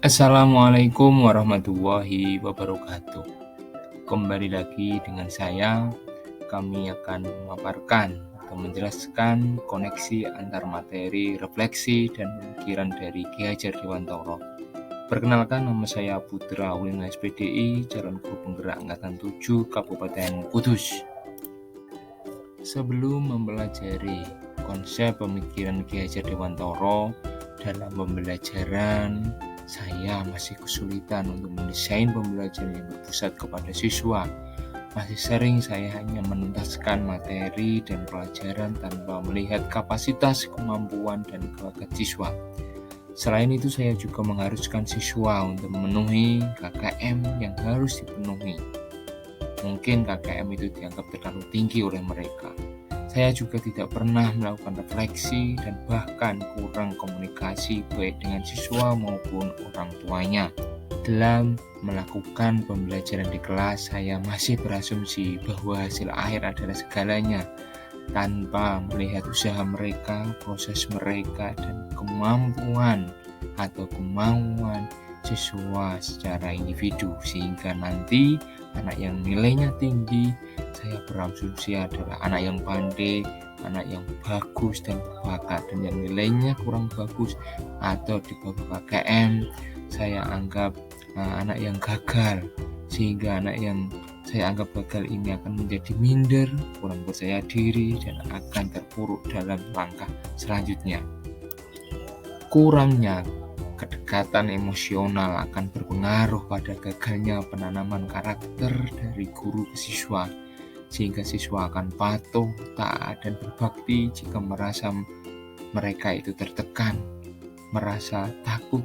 Assalamualaikum warahmatullahi wabarakatuh. Kembali lagi dengan saya, kami akan memaparkan atau menjelaskan koneksi antar materi, refleksi, dan pemikiran dari Ki Hajar Dewantara. Perkenalkan, nama saya Putra Ulina SPDI, calon guru penggerak Angkatan 7 Kabupaten Kudus. Sebelum mempelajari konsep pemikiran Ki Hajar Dewantara dalam pembelajaran, saya masih kesulitan untuk mendesain pembelajaran yang berpusat kepada siswa. Masih sering saya hanya menuntaskan materi dan pelajaran tanpa melihat kapasitas, kemampuan, dan bakat siswa. Selain itu, saya juga mengharuskan siswa untuk memenuhi KKM yang harus dipenuhi. Mungkin KKM itu dianggap terlalu tinggi oleh mereka. Saya juga tidak pernah melakukan refleksi dan bahkan kurang komunikasi baik dengan siswa maupun orang tuanya. Dalam melakukan pembelajaran di kelas, saya masih berasumsi bahwa hasil akhir adalah segalanya, tanpa melihat usaha mereka, proses mereka, dan kemampuan atau kemauan siswa secara individu, sehingga nanti anak yang nilainya tinggi saya berasumsi adalah anak yang pandai, anak yang bagus dan berbakat, dan yang nilainya kurang bagus atau di bawah KKM saya anggap anak yang gagal, sehingga anak yang saya anggap gagal ini akan menjadi minder, kurang percaya diri, dan akan terpuruk dalam langkah selanjutnya. Kurangnya kedekatan emosional akan berpengaruh pada gagalnya penanaman karakter dari guru ke siswa, sehingga siswa akan patuh, taat, dan berbakti jika merasa mereka itu tertekan, merasa takut,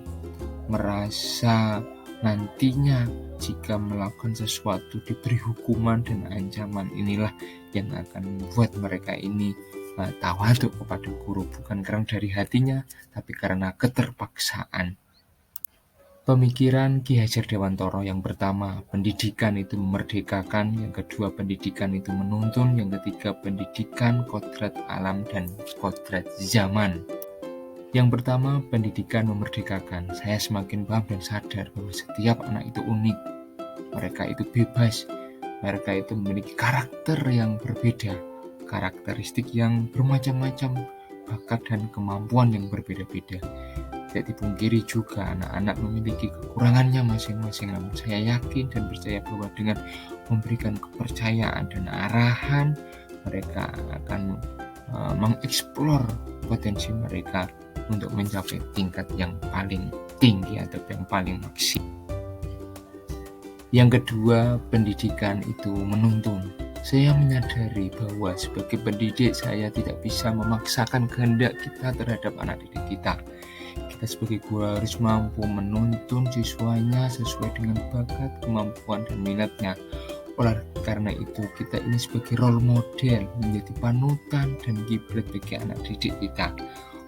merasa nantinya jika melakukan sesuatu diberi hukuman dan ancaman. Inilah yang akan membuat mereka ini tawaduk kepada guru, bukan karena dari hatinya, tapi karena keterpaksaan. Pemikiran Ki Hajar Dewantara yang pertama, pendidikan itu memerdekakan, yang kedua, pendidikan itu menuntun, yang ketiga, pendidikan kodrat alam dan kodrat zaman. Yang pertama, pendidikan memerdekakan. Saya semakin paham dan sadar bahwa setiap anak itu unik, mereka itu bebas, mereka itu memiliki karakter yang berbeda, karakteristik yang bermacam-macam, bakat dan kemampuan yang berbeda-beda. Tidak dipungkiri juga anak-anak memiliki kekurangannya masing-masing, namun saya yakin dan percaya bahwa dengan memberikan kepercayaan dan arahan, mereka akan mengeksplor potensi mereka untuk mencapai tingkat yang paling tinggi atau yang paling maksimal. Yang kedua, pendidikan itu menuntun. Saya menyadari bahwa sebagai pendidik saya tidak bisa memaksakan kehendak kita terhadap anak didik kita. Kita sebagai guru harus mampu menuntun siswanya sesuai dengan bakat, kemampuan, dan minatnya. Oleh karena itu, kita ini sebagai role model, menjadi panutan dan kiblat bagi anak didik kita.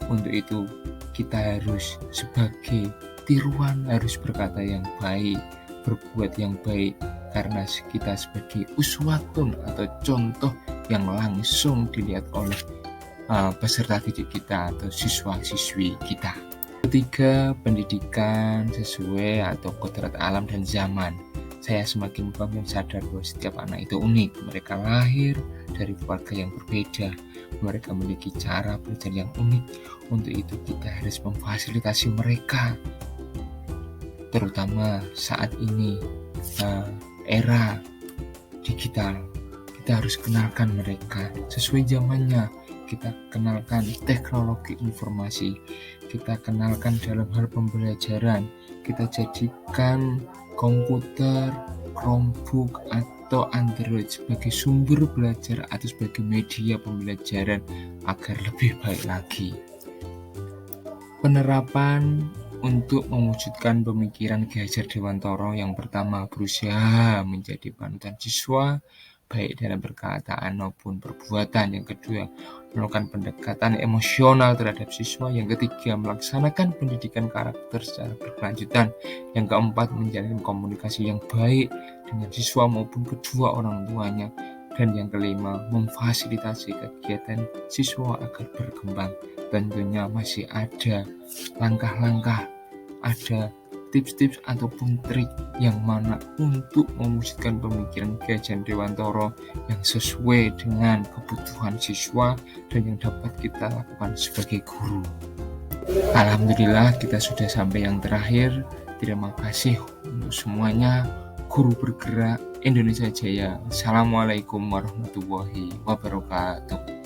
Untuk itu, kita harus sebagai tiruan, harus berkata yang baik, berbuat yang baik, karena kita sebagai uswatun atau contoh yang langsung dilihat oleh peserta didik kita atau siswa-siswi kita. Ketiga, pendidikan sesuai atau kodrat alam dan zaman. Saya semakin paham dan sadar bahwa setiap anak itu unik. Mereka lahir dari keluarga yang berbeda. Mereka memiliki cara belajar yang unik. Untuk itu kita harus memfasilitasi mereka, terutama saat ini era digital. Kita harus kenalkan mereka sesuai zamannya. Kita kenalkan teknologi informasi, kita kenalkan dalam hal pembelajaran, kita jadikan komputer, Chromebook, atau Android sebagai sumber belajar atau sebagai media pembelajaran agar lebih baik lagi. Penerapan untuk mewujudkan pemikiran Ki Hajar Dewantara yang pertama, berusaha menjadi panutan siswa baik dalam perkataan maupun perbuatan. Yang kedua, melakukan pendekatan emosional terhadap siswa. Yang ketiga, melaksanakan pendidikan karakter secara berkelanjutan. Yang keempat, menjalin komunikasi yang baik dengan siswa maupun kedua orang tuanya. Dan yang kelima, memfasilitasi kegiatan siswa agar berkembang. Tentunya masih ada langkah-langkah, ada tips-tips ataupun trik yang mana untuk mewujudkan pemikiran Ki Hajar Dewantara yang sesuai dengan kebutuhan siswa dan yang dapat kita lakukan sebagai guru. Alhamdulillah kita sudah sampai yang terakhir. Terima kasih untuk semuanya. Guru bergerak Indonesia Jaya. Assalamualaikum warahmatullahi wabarakatuh.